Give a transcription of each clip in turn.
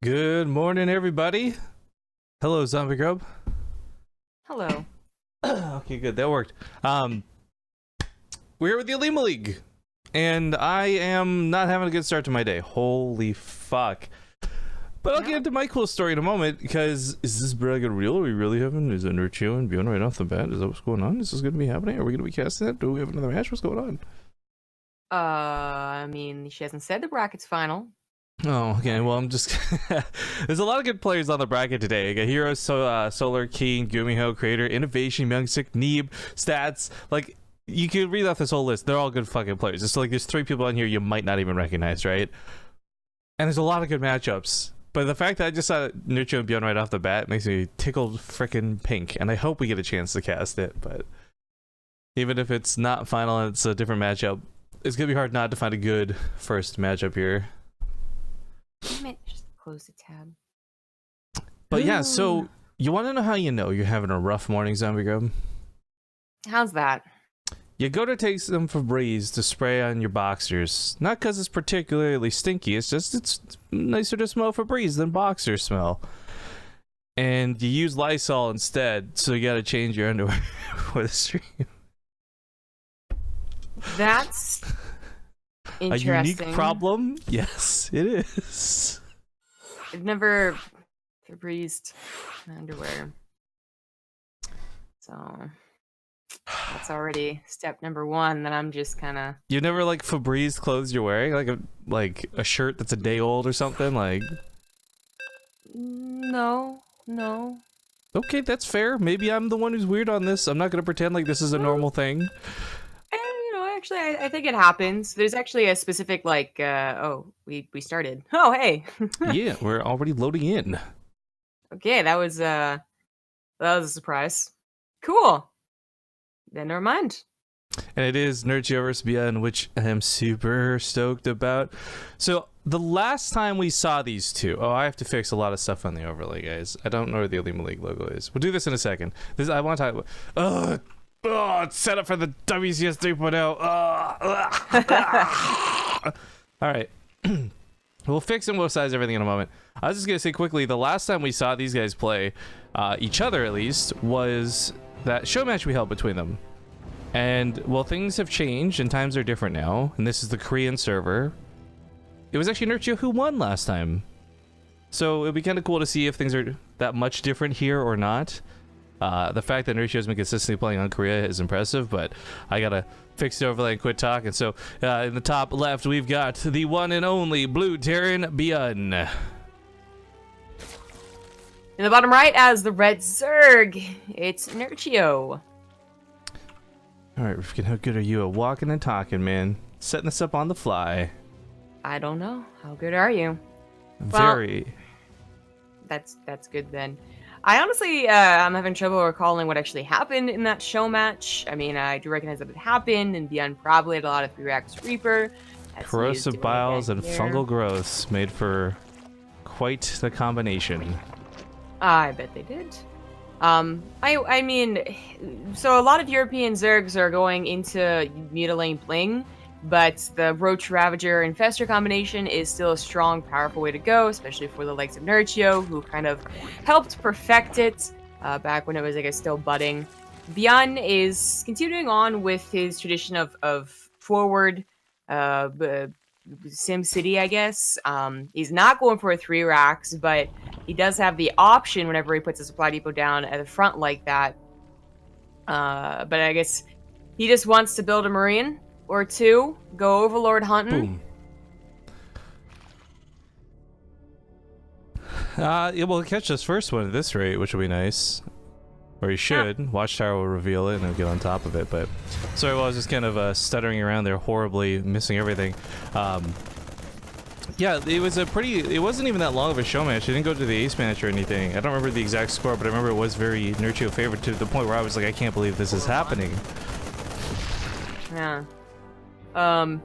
Good morning, everybody. Hello, Zombie Grub. Hello. Okay, good. That worked. We're here with the Olimoleague, and I am not having a good start to my day. Holy fuck. But I'll get into my cool story in a moment, because is this brag real? Are we really having, is it Nerchio and ByuN right off the bat? Is that what's going on? Is this going to be happening? Are we going to be casting that? Do we have another match? What's going on? I mean, she hasn't said the bracket's final. Oh, okay. Well, I'm just... There's a lot of good players on the bracket today. I got Hero, Solar, King, Gumiho, Creator, Innovation, Youngstick, Neeb, Stats. Like, you could read off this whole list. They're all good fucking players. It's like there's 3 people on here you might not even recognize, right? And there's a lot of good matchups. But the fact that I just saw Nerchio and ByuN right off the bat makes me tickled frickin' pink. And I hope we get a chance to cast it. But even if it's not final and it's a different matchup, it's going to be hard not to find a good first matchup here. Damn it, just close the tab. But yeah, so you want to know how you know you're having a rough morning, Zombie Grub? How's that? You go to take some Febreze to spray on your boxers. Not because it's particularly stinky, it's just it's nicer to smell Febreze than boxer smell. And you use Lysol instead, so you gotta change your underwear for the stream. That's interesting. A unique problem? Yes, it is. I've never Febrezed underwear. So that's already step number 1 that I'm just kind of... You never like Febreze clothes you're wearing? Like a shirt that's a day old or something? Like... No. Okay, that's fair. Maybe I'm the one who's weird on this. I'm not gonna pretend like this is a normal thing. Actually, I think it happens. There's actually a specific, like, oh, we started. Oh, hey. Yeah, we're already loading in. Okay, that was a surprise. Cool. Then never mind. And it is Nerchio vs. ByuN, which I am super stoked about. So, the last time we saw these two... Oh, I have to fix a lot of stuff on the overlay, guys. I don't know where the Olimoleague logo is. We'll do this in a second. I want to talk about... Oh, it's set up for the WCS 3.0. Alright. We'll fix and we'll size everything in a moment. I was just going to say quickly, the last time we saw these guys play, each other at least, was that show match we held between them. And, well, things have changed and times are different now. And this is the Korean server. It was actually Nerchio who won last time. So it'd be kind of cool to see if things are that much different here or not. The fact that Nerchio has been consistently playing on Korea is impressive, but I gotta fix the overlay and quit talking. So, in the top left, we've got the one and only Blue Terran ByuN. In the bottom right, as the red Zerg, it's Nerchio. Alright, Rifkin, how good are you at walking and talking, man? Setting this up on the fly. I don't know. How good are you? Very. Well, that's good then. I honestly, I'm having trouble recalling what actually happened in that show match. I mean, I do recognize that it happened, and ByuN probably had a lot of 3-Rax Reaper. Corrosive biles and fungal growths made for quite the combination. I bet they did. I mean, so a lot of European Zergs are going into Mutilating Bling, but the Roach Ravager Infestor combination is still a strong, powerful way to go, especially for the likes of Nerchio, who kind of helped perfect it back when it was, I guess, still budding. ByuN is continuing on with his tradition of forward Sim City, I guess. He's not going for a 3-Rax, but he does have the option whenever he puts a supply depot down at the front like that. But I guess he just wants to build a Marine or 2, go Overlord hunting. Boom. Yeah, we'll catch this first one at this rate, which will be nice. Or he should. Yeah. Watchtower will reveal it and he'll get on top of it, but... Sorry, well, I was just kind of stuttering around there, horribly missing everything. Yeah, it was a pretty... It wasn't even that long of a show match. It didn't go to the ace match or anything. I don't remember the exact score, but I remember it was very Nerchio favorite to the point where I was like, I can't believe this is happening. Yeah. I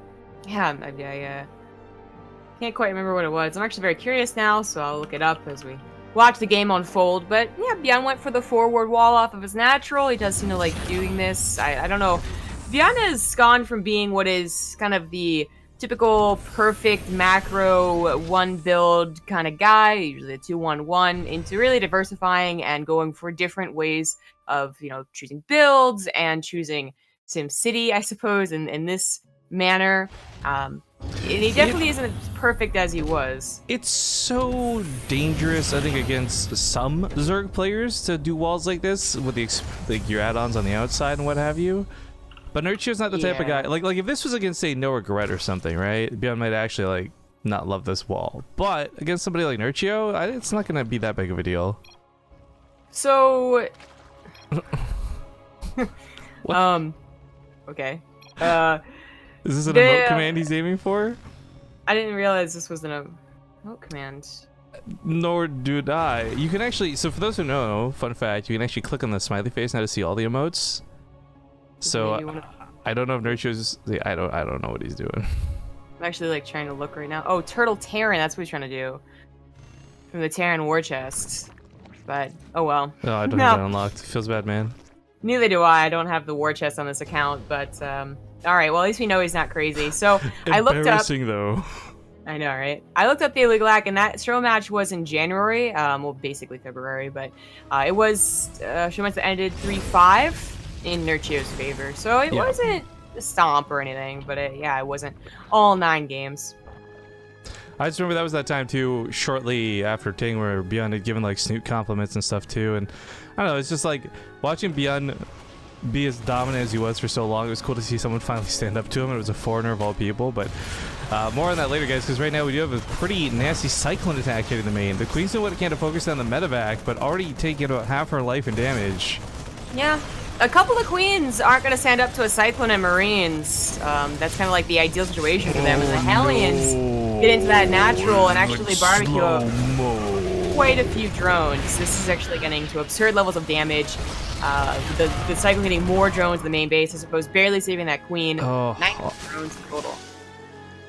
can't quite remember what it was. I'm actually very curious now, so I'll look it up as we watch the game unfold. But yeah, ByuN went for the forward wall off of his natural. He does seem to like doing this. I don't know. ByuN has gone from being what is kind of the typical perfect macro one build kind of guy, usually a 2-1-1, into really diversifying and going for different ways of, choosing builds and choosing SimCity, I suppose, in this manner. And he definitely isn't as perfect as he was. It's so dangerous, I think, against some Zerg players to do walls like this with your add-ons on the outside and what have you. But Nerchio's not the type of guy. Like if this was against, say, No Regret or something, right? ByuN might actually not love this wall. But against somebody like Nerchio, it's not gonna be that big of a deal. So, What? Okay. Is this an emote command he's aiming for? I didn't realize this was an emote command. Nor did I. You can actually, so for those who know, fun fact, you can actually click on the smiley face now to see all the emotes. So I don't know if Nerchio's, I don't know what he's doing. I'm actually trying to look right now. Oh, Turtle Terran, that's what he's trying to do. From the Terran war chest. But, oh well. Oh, I don't have that unlocked. Feels bad, man. Neither do I. I don't have the war chest on this account, but, alright, well, at least we know he's not crazy. So, I looked up... Embarrassing, though. I know, right? I looked up the Olimoleague, and that show match was in January, well, basically February, but it was a show match that ended 3-5 in Nerchio's favor. So it wasn't a stomp or anything, but it wasn't all 9 games. I just remember that was that time too, shortly after Ting, where ByuN had given Snoot compliments and stuff too, and I don't know, it's just watching ByuN be as dominant as he was for so long. It was cool to see someone finally stand up to him, and it was a foreigner of all people. But more on that later, guys, because right now we do have a pretty nasty Cyclone attack hitting the main. The Queen's doing what it can to focus on the medevac, but already taking about half her life in damage. Yeah. A couple of Queens aren't going to stand up to a Cyclone and Marines. That's kind of the ideal situation for them. And the Hellions get into that natural and actually barbecue quite a few drones. This is actually getting to absurd levels of damage. The Cyclone hitting more drones in the main base, I suppose, barely saving that Queen. 9 drones total.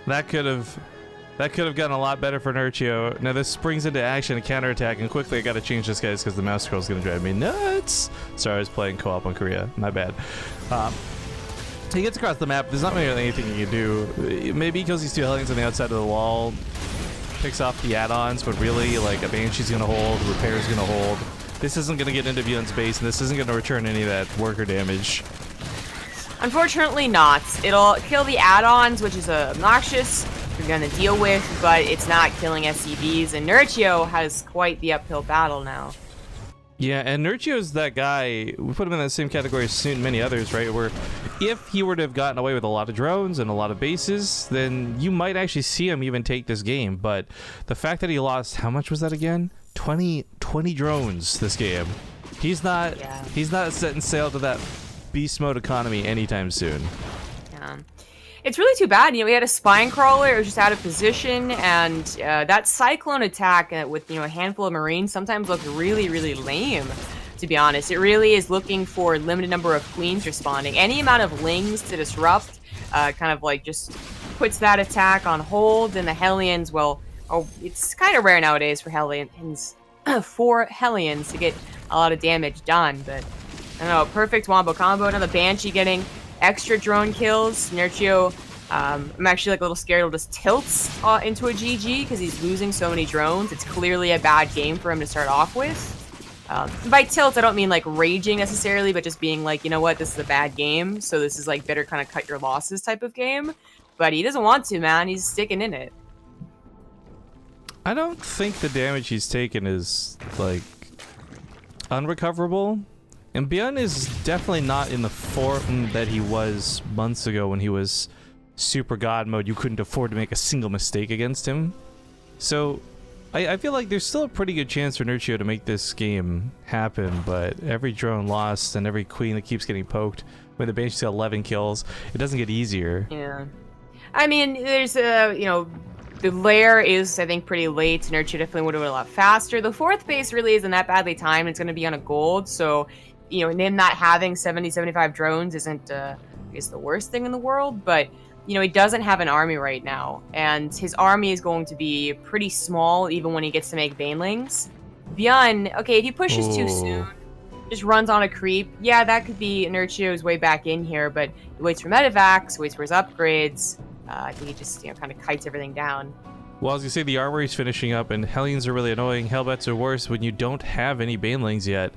That could have gotten a lot better for Nerchio. Now this springs into action and counterattack, and quickly I gotta change this, guys, because the mouse scroll is gonna drive me nuts. Sorry, I was playing co-op on Korea. My bad. He gets across the map. There's not really anything he can do. Maybe because he's 2 Hellions on the outside of the wall, picks off the add-ons, but really, a Banshee's gonna hold, Repair's gonna hold. This isn't gonna get into ByuN's base, and this isn't gonna return any of that worker damage. Unfortunately not. It'll kill the add-ons, which is obnoxious. You're gonna deal with, but it's not killing SCVs, and Nerchio has quite the uphill battle now. Yeah, and Nerchio's that guy, we put him in that same category as Snoot and many others, right, where if he were to have gotten away with a lot of drones and a lot of bases, then you might actually see him even take this game, but the fact that he lost, how much was that again? 20 drones this game. He's not setting sail to that beast mode economy anytime soon. Yeah. It's really too bad. We had a spine crawler, it was just out of position, and that Cyclone attack with a handful of Marines sometimes looks really, really lame, to be honest. It really is looking for a limited number of Queens responding. Any amount of Lings to disrupt just puts that attack on hold, and the Hellions, well, it's kind of rare nowadays for Hellions to get a lot of damage done, but I don't know, perfect wombo combo. Another Banshee getting extra drone kills. Nerchio, I'm actually a little scared he'll just tilt into a GG because he's losing so many drones. It's clearly a bad game for him to start off with. By tilt, I don't mean raging necessarily, but just being you know what, this is a bad game, so this is better kind of cut your losses type of game. But he doesn't want to, man. He's sticking in it. I don't think the damage he's taken is unrecoverable. And ByuN is definitely not in the form that he was months ago when he was super god mode. You couldn't afford to make a single mistake against him. So I feel like there's still a pretty good chance for Nerchio to make this game happen, but every drone lost and every Queen that keeps getting poked, when the Banshee's got 11 kills, it doesn't get easier. Yeah. I mean, there's the lair is, I think, pretty late. Nerchio definitely would have been a lot faster. The 4th base really isn't that badly timed. It's going to be on a gold, so him not having 70-75 drones isn't, I guess, the worst thing in the world, but, he doesn't have an army right now, and his army is going to be pretty small even when he gets to make Banelings. ByuN, okay, if he pushes too soon, just runs on a creep, yeah, that could be Nerchio's way back in here, but he waits for medevacs, waits for his upgrades, I think he just kind of kites everything down. Well, I was gonna say the armory's finishing up, and Hellions are really annoying. Hellbats are worse when you don't have any Banelings yet.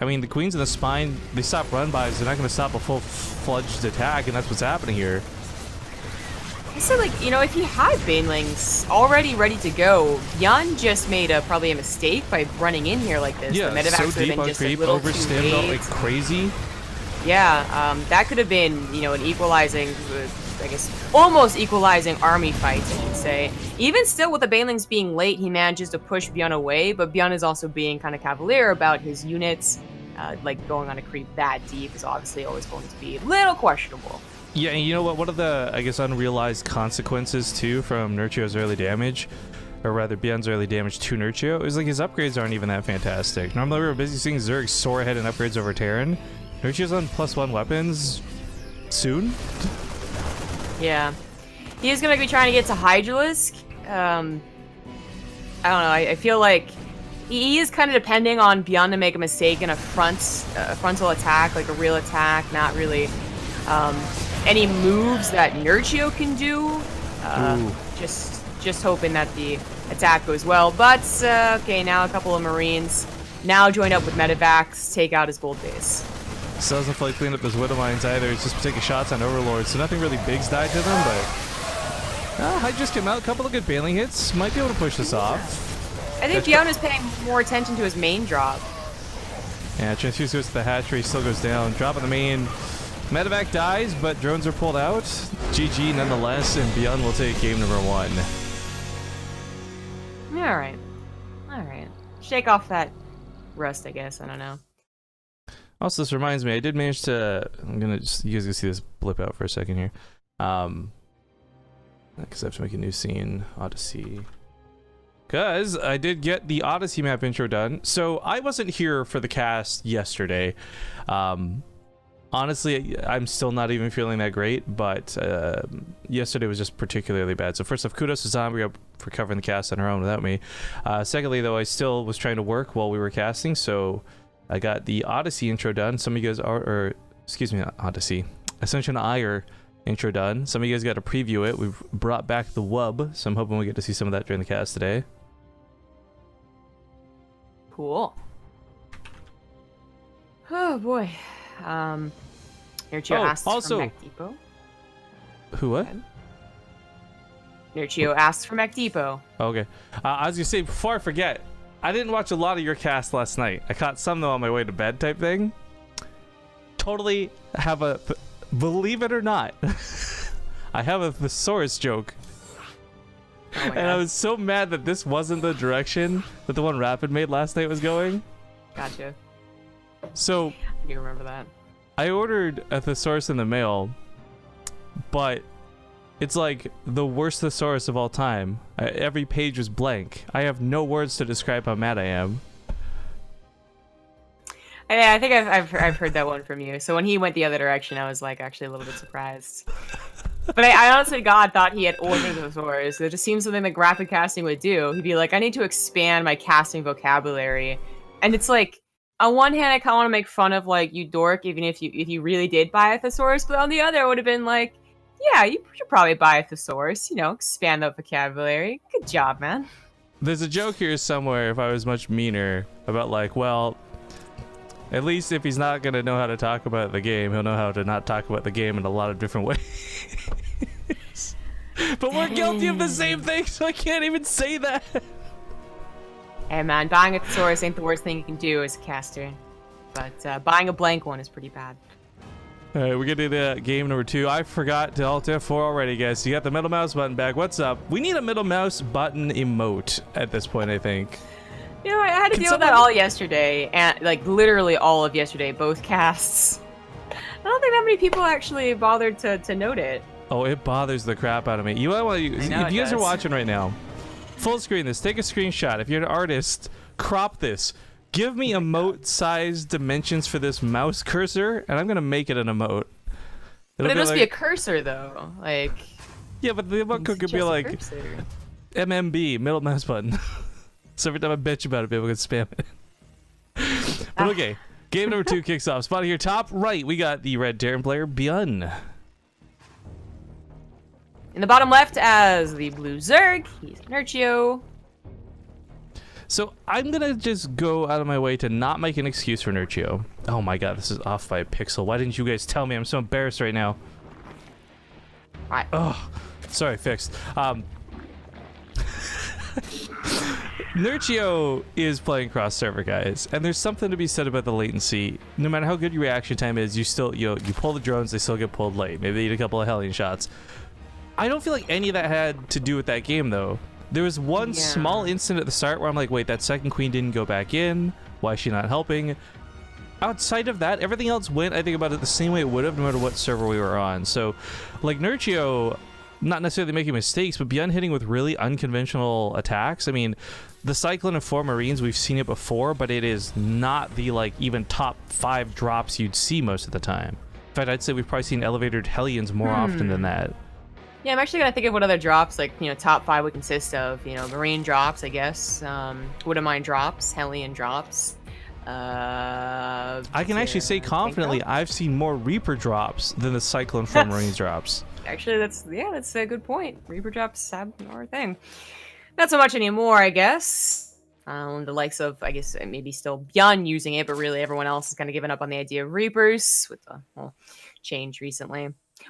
I mean, the Queens in the Spine, they stop run-bys. They're not gonna stop a full-fledged attack, and that's what's happening here. I said, like, if he had Banelings already ready to go, ByuN just made probably a mistake by running in here like this. Yeah, the so medevacs deep on just creep, a little overstammed out like crazy. Yeah, that could have been, an equalizing, I guess, almost equalizing army fight, I should say. Even still, with the Banelings being late, he manages to push ByuN away, but ByuN is also being kind of cavalier about his units. Like, going on a creep that deep is obviously always going to be a little questionable. Yeah, and you know what? One of the, I guess, unrealized consequences, too, from Nerchio's early damage, or rather ByuN's early damage to Nerchio, is like his upgrades aren't even that fantastic. Normally we were busy seeing Zerg soar ahead in upgrades over Terran. Nerchio's on +1 weapons soon. Yeah. He is going to be trying to get to Hydralisk. I don't know. I feel like he is kind of depending on ByuN to make a mistake in a frontal attack, like a real attack, not really any moves that Nerchio can do. Just hoping that the attack goes well. But, okay, now a couple of Marines. Now join up with medevacs, take out his gold base. Still doesn't fully clean up those Widow Mines either. It's just taking shots on Overlords, so nothing really big's died to them, but... Hydra's came out, a couple of good Baneling hits. Might be able to push this off. I think ByuN is paying more attention to his main drop. Yeah, Transfuse goes to the hatchery, still goes down. Dropping the main. Medevac dies, but drones are pulled out. GG nonetheless, and ByuN will take game number 1. Alright. Alright. Shake off that rust, I guess. I don't know. Also, this reminds me, I did manage to... you guys can see this blip out for a second here. Because I have to make a new scene. Odyssey. Because I did get the Odyssey map intro done. So I wasn't here for the cast yesterday. Honestly, I'm still not even feeling that great, but yesterday was just particularly bad. So first off, kudos to Zombie for covering the cast on her own without me. Secondly, though, I still was trying to work while we were casting, so I got the Odyssey intro done. Some of you guys are, or excuse me, not Odyssey, Ascension Ire intro done. Some of you guys got to preview it. We've brought back the WUB, so I'm hoping we get to see some of that during the cast today. Cool. Oh boy. Nerchio asks also, for Mech Depot. Who what? Nerchio asks for Mech Depot. Okay. I was gonna say, before I forget, I didn't watch a lot of your cast last night. I caught some though on my way to bed type thing. Totally have a, believe it or not, I have a thesaurus joke. Oh and I was so mad that this wasn't the direction that the one Rapid made last night was going. Gotcha. So You remember that? I ordered a thesaurus in the mail, but it's like the worst thesaurus of all time. Every page was blank. I have no words to describe how mad I am. I think I've heard that one from you. So when he went the other direction, I was like actually a little bit surprised. But I honestly, God, thought he had ordered the thesaurus. It just seems something that graphic casting would do. He'd be like, I need to expand my casting vocabulary, and it's like, on one hand, I kind of want to make fun of like you dork, even if you really did buy a thesaurus. But on the other, it would have been like, yeah, you should probably buy a thesaurus. You know, expand that vocabulary. Good job, man. There's a joke here somewhere. If I was much meaner about like, well, at least if he's not gonna know how to talk about the game, he'll know how to not talk about the game in a lot of different ways. But we're guilty of the same thing, so I can't even say that. Hey man, buying a thesaurus ain't the worst thing you can do as a caster. But buying a blank one is pretty bad. Alright, we're getting to game number 2. I forgot to Alt F4 already, guys. So you got the middle mouse button back. What's up? We need a middle mouse button emote at this point, I think. You know, I had to deal with that all yesterday, and like literally all of yesterday, both casts. I don't think that many people actually bothered to note it. Oh, it bothers the crap out of me. If you guys are watching right now, full screen this. Take a screenshot. If you're an artist, crop this. Give me emote size dimensions for this mouse cursor, and I'm gonna make it an emote. But it must be a cursor though, like. Yeah, but the emote could be like MMB, middle mouse button. So every time I bitch about it, people can spam it. But okay, game number 2 kicks off. Spot here, top right, we got the red Terran player, ByuN. In the bottom left as the blue Zerg, he's Nerchio. So I'm gonna just go out of my way to not make an excuse for Nerchio. Oh my god, this is off by a pixel. Why didn't you guys tell me? I'm so embarrassed right now. Right. Oh, sorry, fixed. Nerchio is playing cross server, guys, and there's something to be said about the latency. No matter how good your reaction time is, you still you pull the drones, they still get pulled late. Maybe they eat a couple of Hellion shots. I don't feel like any of that had to do with that game though. There was one small instant at the start where I'm like, wait, that second queen didn't go back in. Why is she not helping? Outside of that, everything else went, I think, about it the same way it would have no matter what server we were on. So, like, Nerchio, not necessarily making mistakes, but ByuN hitting with really unconventional attacks. I mean, the Cyclone of 4 Marines, we've seen it before, but it is not the, like, even top 5 drops you'd see most of the time. In fact, I'd say we've probably seen elevated Hellions more often than that. Yeah, I'm actually gonna think of what other drops, like, top 5 would consist of. Marine drops, I guess. Wouldn't mind drops, Hellion drops. I can actually say confidently I've seen more Reaper drops than the Cyclone 4 Marines drops. Actually, that's a good point. Reaper drops have our thing. Not so much anymore, I guess. The likes of, I guess, maybe still ByuN using it, but really everyone else has kind of given up on the idea of Reapers with the whole change recently.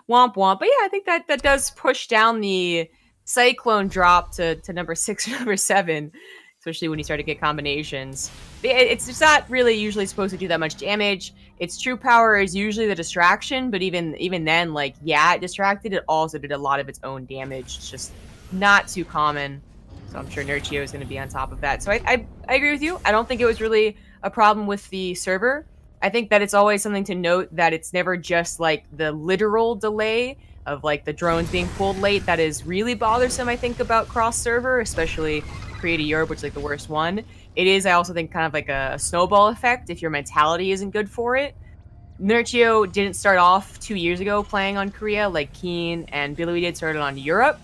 Womp womp. But yeah, I think that does push down the Cyclone drop to number 6 or number 7, especially when you start to get combinations. It's just not really usually supposed to do that much damage. Its true power is usually the distraction, but even then, like, yeah, it distracted, it also did a lot of its own damage. It's just not too common. So I'm sure Nerchio is going to be on top of that. So I agree with you. I don't think it was really a problem with the server. I think that it's always something to note that it's never just like the literal delay of like the drones being pulled late that is really bothersome, I think, about cross server, especially Creative Europe, which is like the worst one. It is, I also think, kind of like a snowball effect if your mentality isn't good for it. Nerchio didn't start off 2 years ago playing on Korea like Keen and ByuN did, started on Europe.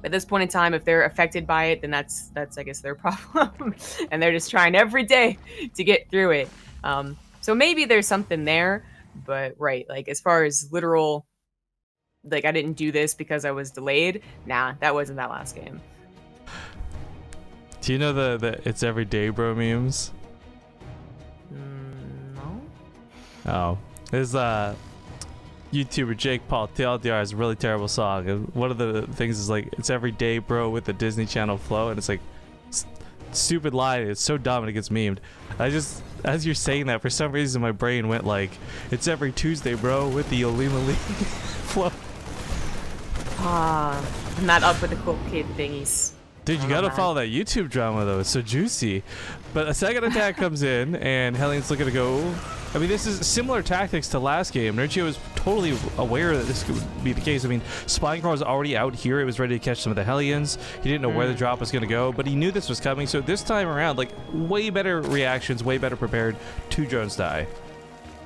At this point in time, if they're affected by it, then that's I guess their problem. And they're just trying every day to get through it. So maybe there's something there, but right, like as far as literal, like I didn't do this because I was delayed. Nah, that wasn't that last game. Do you know the it's everyday bro memes? No. Oh, there's YouTuber Jake Paul TLDR has a really terrible song, and one of the things is like it's everyday bro with the Disney Channel flow, and it's like stupid line. It's so dumb and it gets memed. I just, as you're saying that, for some reason my brain went like, it's every Tuesday bro with the Olimoleague flow. I'm not up with the cool kid thingies. Dude, you gotta follow that YouTube drama though. It's so juicy. But a second attack comes in, and Hellion's looking to go. I mean, this is similar tactics to last game. Nerchio was totally aware that this could be the case. I mean, Spying Crawl was already out here. It was ready to catch some of the Hellions. He didn't know where the drop was gonna go, but he knew this was coming. So this time around, like, way better reactions, way better prepared. 2 drones die.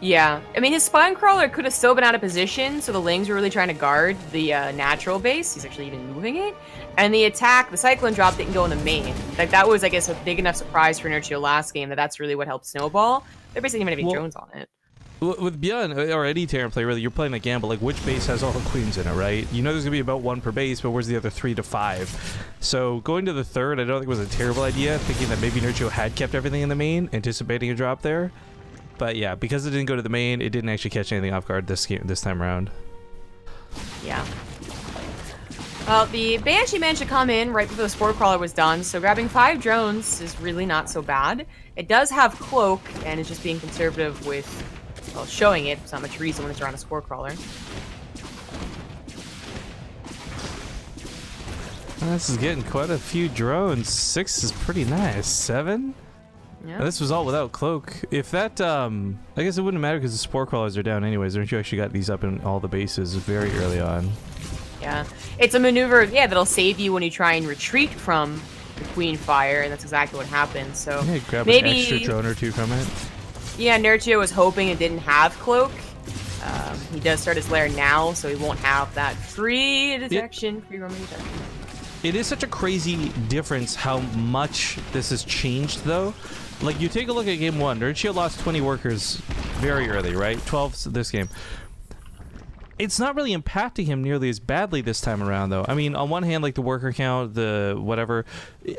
Yeah, I mean, his Spine Crawler could have still been out of position, so the Lings were really trying to guard the natural base. He's actually even moving it. And the attack, the Cyclone drop didn't go in the main. Like, that was, I guess, a big enough surprise for Nerchio last game that's really what helped snowball. There basically didn't even have any drones on it. With ByuN, or any Terran player, really, you're playing a gamble. Like, which base has all the queens in it, right? You know there's going to be about 1 per base, but where's the other 3 to 5? So going to the 3rd, I don't think was a terrible idea, thinking that maybe Nerchio had kept everything in the main, anticipating a drop there. But yeah, because it didn't go to the main, it didn't actually catch anything off guard this time around. Yeah. Well, the Banshee managed to come in right before the Spore Crawler was done, so grabbing 5 drones is really not so bad. It does have Cloak, and is just being conservative with, well, showing it. There's not much reason when it's around a Spore Crawler. This is getting quite a few drones. 6 is pretty nice. 7? Yeah. Now, this was all without Cloak. If that, I guess it wouldn't matter because the Spore Crawlers are down anyways. Aren't you actually got these up in all the bases very early on? Yeah. It's a maneuver, yeah, that'll save you when you try and retreat from the Queen Fire, and that's exactly what happened. So yeah, grab maybe an extra drone or 2 from it. Yeah, Nerchio was hoping it didn't have Cloak. He does start his lair now, so he won't have that free detection, free roaming detection. It is such a crazy difference how much this has changed, though. Like, you take a look at game 1, Nerchio lost 20 workers very early, right? 12 this game. It's not really impacting him nearly as badly this time around, though. I mean, on one hand, like the worker count, the whatever,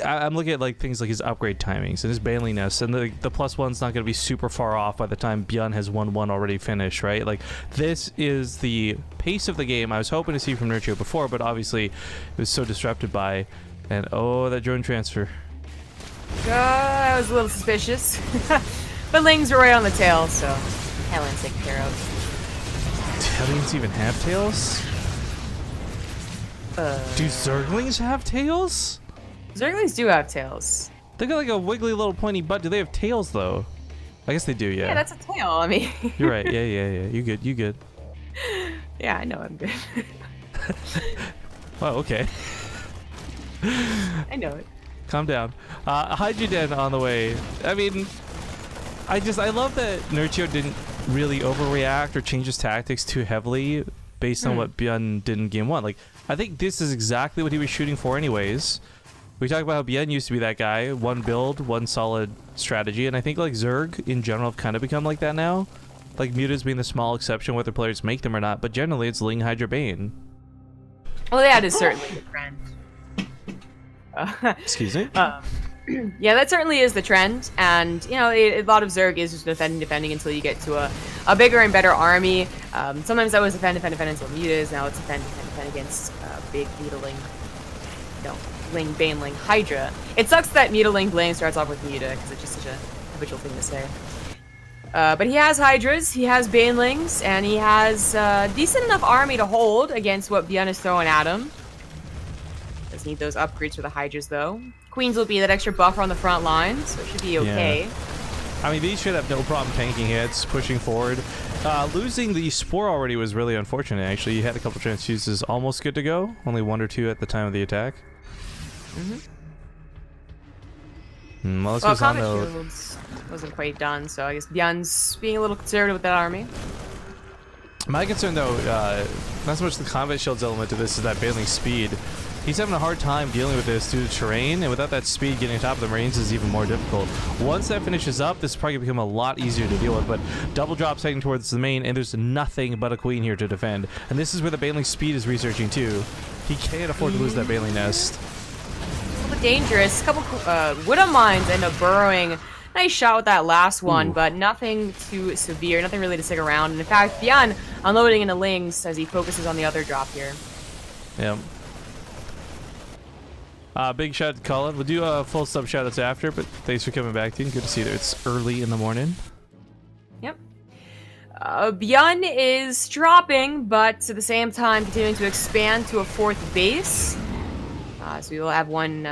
I'm looking at like things like his upgrade timings and his bailiness, and the +1's not going to be super far off by the time ByuN has 1-1 already finished, right? Like, this is the pace of the game I was hoping to see from Nerchio before, but obviously it was so disrupted by, and oh, that drone transfer. I was a little suspicious. But Lings are right on the tail, so Helen's taken care of. Hellions even have tails? Do Zerglings have tails? Zerglings do have tails. They got like a wiggly little pointy butt. Do they have tails though? I guess they do, yeah. Yeah, that's a tail. I mean, You're right. Yeah. You good. You good. Yeah, I know I'm good. Wow, okay. I know it. Calm down. Hydroden on the way. I mean, I love that Nerchio didn't really overreact or change his tactics too heavily based on what ByuN did in game 1. Like, I think this is exactly what he was shooting for anyways. We talked about how ByuN used to be that guy, one build, one solid strategy, and I think like Zerg in general have kind of become like that now. Like Muta's being the small exception whether players make them or not, but generally it's Ling, Hydra, Bane. Well, that is certainly the trend. Excuse me? Yeah, that certainly is the trend, and you know, a lot of Zerg is just defending until you get to a bigger and better army. Sometimes that was defend until Mutas. Now it's defend against big Mutaling, Ling, Baneling, Hydra. It sucks that Mutaling Bane starts off with Muta because it's just such a habitual thing to say. But he has Hydras, he has Banelings, and he has a decent enough army to hold against what ByuN is throwing at him. Does need those upgrades for the Hydras though. Queens will be that extra buffer on the front line, so it should be okay. Yeah. I mean, these should have no problem tanking hits, pushing forward. Losing the Spore already was really unfortunate, actually. You had a couple transfuses almost good to go. Only 1 or 2 at the time of the attack. Well, Comet Shields wasn't quite done, so I guess ByuN's being a little conservative with that army. My concern, though, not so much the combat shields element to this, is that Baneling speed. He's having a hard time dealing with this due to terrain, and without that speed, getting on top of the Marines is even more difficult. Once that finishes up, this is probably going to become a lot easier to deal with, but double drops heading towards the main, and there's nothing but a Queen here to defend. And this is where the Baneling speed is researching, too. He can't afford to lose that Baneling nest. A little bit dangerous. A couple Widow Mines end up burrowing. Nice shot with that last one, but nothing too severe, nothing really to stick around. And in fact, ByuN unloading into Lings as he focuses on the other drop here. Yep. Big shout out to Colin. We'll do full sub shoutouts after, but thanks for coming back, team. Good to see that it's early in the morning. Yep. ByuN is dropping, but at the same time continuing to expand to a 4th base. So we will have one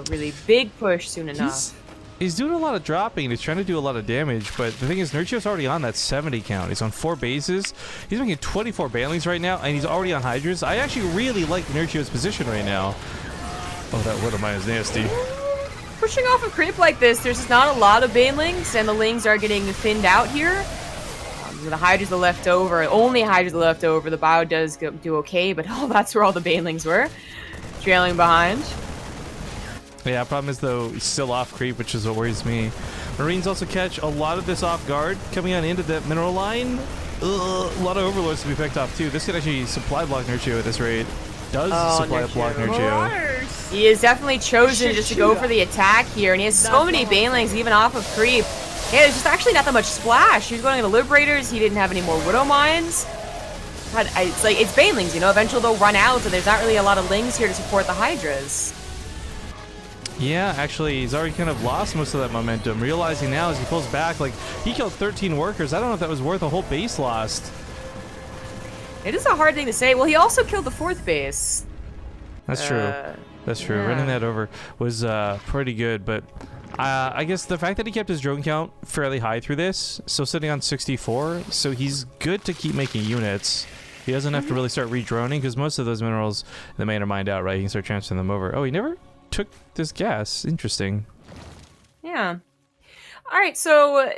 really big push soon enough. He's doing a lot of dropping. He's trying to do a lot of damage, but the thing is, Nerchio's already on that 70 count. He's on 4 bases. He's making 24 Banelings right now, and he's already on Hydras. I actually really like Nerchio's position right now. Oh, that Widow Mine is nasty. Pushing off a creep like this, there's just not a lot of Banelings, and the Lings are getting thinned out here. The Hydras are left over. Only Hydras are left over. The Bio does do okay, but that's where all the Banelings were. Trailing behind. Yeah, problem is, though, he's still off creep, which is what worries me. Marines also catch a lot of this off guard coming on into that mineral line. A lot of overlords to be picked off, too. This could actually supply block Nerchio at this rate. Does supply block Nerchio. He is definitely chosen just to go for the attack here, and he has so many Banelings even off of creep. Yeah, there's just actually not that much splash. He was going to the Liberators. He didn't have any more Widow Mines. God, it's like, it's Banelings, you know? Eventually they'll run out, and there's not really a lot of Lings here to support the Hydras. Yeah, actually, he's already kind of lost most of that momentum. Realizing now as he pulls back, like, he killed 13 workers. I don't know if that was worth a whole base lost. It is a hard thing to say. Well, he also killed the 4th base. That's true. That's true. Yeah. Running that over was pretty good, but I guess the fact that he kept his drone count fairly high through this, so sitting on 64, so he's good to keep making units. He doesn't have to really start redroning, because most of those minerals, the main are mined out, right? He can start transferring them over. Oh, he never took this gas. Interesting. Yeah. All right, so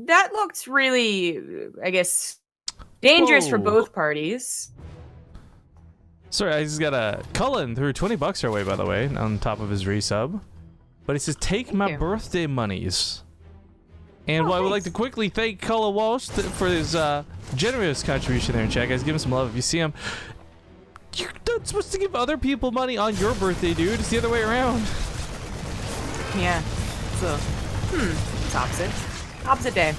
that looked really, I guess, dangerous for both parties. Sorry, I just got a Cullen threw $20 our way, by the way, on top of his resub. But he says, "Take my birthday monies." And Oh, I would like thanks. to quickly thank Cullah Walsh for his generous contribution there in chat, guys. Give him some love if you see him. You're not supposed to give other people money on your birthday, dude. It's the other way around. Yeah. So, it's opposite. Opposite day.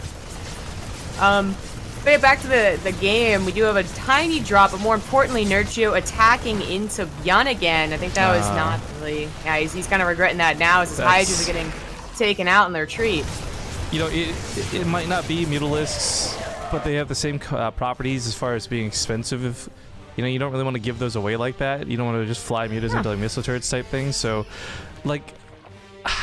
But yeah, back to the game, we do have a tiny drop, but more importantly, Nerchio attacking into ByuN again. I think that was not really... Yeah, he's kind of regretting that now as his Hydras are getting taken out in their retreat. You know, it might not be Mutalisks, but they have the same properties as far as being expensive. If, you know, you don't really want to give those away like that. You don't want to just fly mutas into like missile turrets type things. So, like,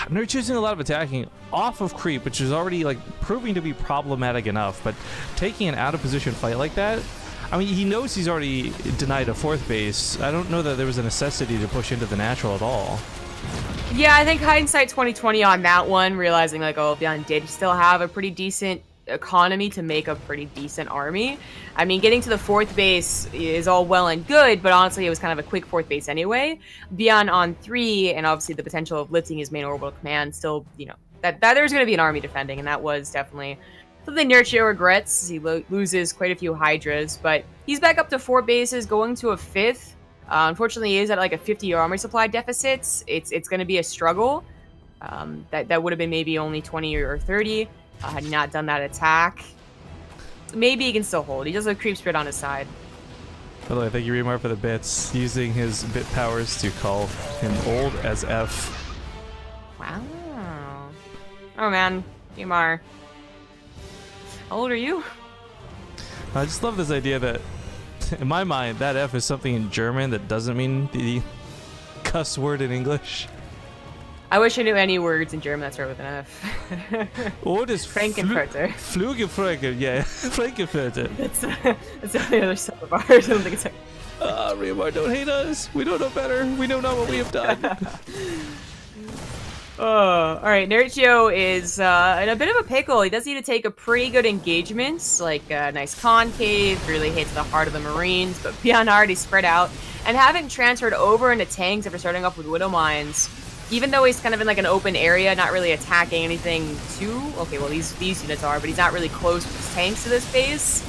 Nerchio's doing a lot of attacking off of creep, which is already like proving to be problematic enough. But taking an out of position fight like that, I mean, he knows he's already denied a 4th base. I don't know that there was a necessity to push into the natural at all. Yeah, I think hindsight 2020 on that one, realizing like, oh, ByuN did still have a pretty decent economy to make a pretty decent army. I mean, getting to the 4th base is all well and good, but honestly, it was kind of a quick 4th base anyway. ByuN on 3, and obviously the potential of lifting his main orbital command, still, you know, that there's going to be an army defending, and that was definitely something Nerchio regrets. He loses quite a few Hydras, but he's back up to 4 bases, going to a 5th. Unfortunately, he is at like a 50-year army supply deficit. It's going to be a struggle. That would have been maybe only 20 or 30 had he not done that attack. Maybe he can still hold. He does have creep spirit on his side. By the way, thank you, Remar, for the bits. Using his bit powers to call him old as F. Wow. Oh man, Remar. How old are you? I just love this idea that, in my mind, that F is something in German that doesn't mean the cuss word in English. I wish I knew any words in German that start with an F. Oh, das Frankenfurter. Flugefröcke, yeah. Frankenfurter. That's the other side of ours. I don't think it's like... Remar, don't hate us. We don't know better. We don't know what we have done. Alright, Nerchio is in a bit of a pickle. He does need to take a pretty good engagement, like a nice concave, really hits the heart of the Marines, but ByuN already spread out. And having transferred over into tanks after starting off with Widow Mines, even though he's kind of in like an open area, not really attacking anything too... Okay, well these units are, but he's not really close with his tanks to this base.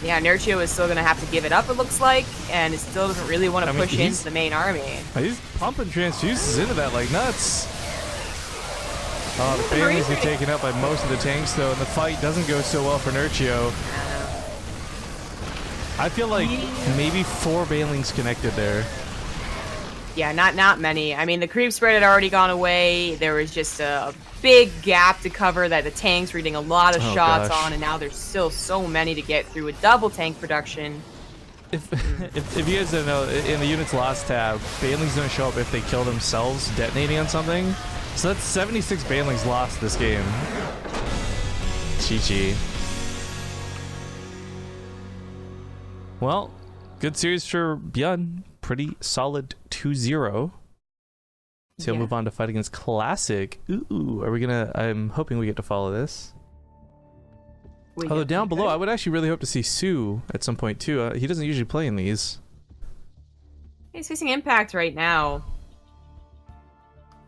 Yeah, Nerchio is still going to have to give it up, it looks like, and it still doesn't really want to push into the main army. He's pumping transfuses into that like nuts. Oh, the Banelings get taken out by most of the tanks, though, and the fight doesn't go so well for Nerchio. I feel like maybe 4 Banelings connected there. Yeah, not many. I mean, the creep spread had already gone away. There was just a big gap to cover that the tanks were getting a lot of shots on, and now there's still so many to get through with double tank production. If you guys don't know, in the units lost tab, Banelings don't show up if they kill themselves detonating on something. So that's 76 Banelings lost this game. GG. Well, good series for ByuN. Pretty solid 2-0. So we'll move on to fight against Classic. Ooh, are we gonna... I'm hoping we get to follow this. Although down below, I would actually really hope to see Sue at some point too. He doesn't usually play in these. He's facing Impact right now.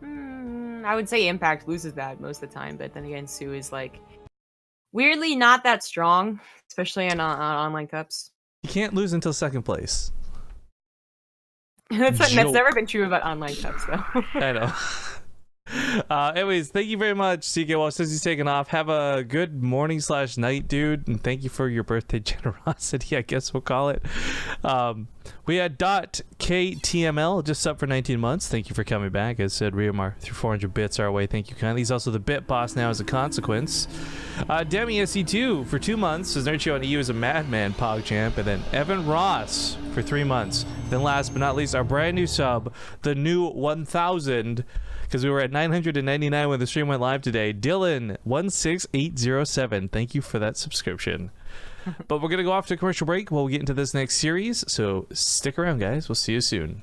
I would say Impact loses that most of the time, but then again, Sue is like weirdly not that strong, especially on online cups. You can't lose until 2nd place. That's never been true about online cups, though. I know. Anyways, thank you very much, CK. Well, since he's taking off, have a good morning / night, dude, and thank you for your birthday generosity, I guess we'll call it. We had .ktml just up for 19 months. Thank you for coming back. As said, Riomar threw 400 bits our way. Thank you kindly. He's also the bit boss now as a consequence. Demi SE2 for 2 months. Says Nerchio on EU is a madman PogChamp. And then Evan Ross for 3 months. Then last but not least, our brand new sub, the new 1000, because we were at 999 when the stream went live today. Dylan 16807. Thank you for that subscription. But we're going to go off to a commercial break while we get into this next series. So stick around, guys. We'll see you soon.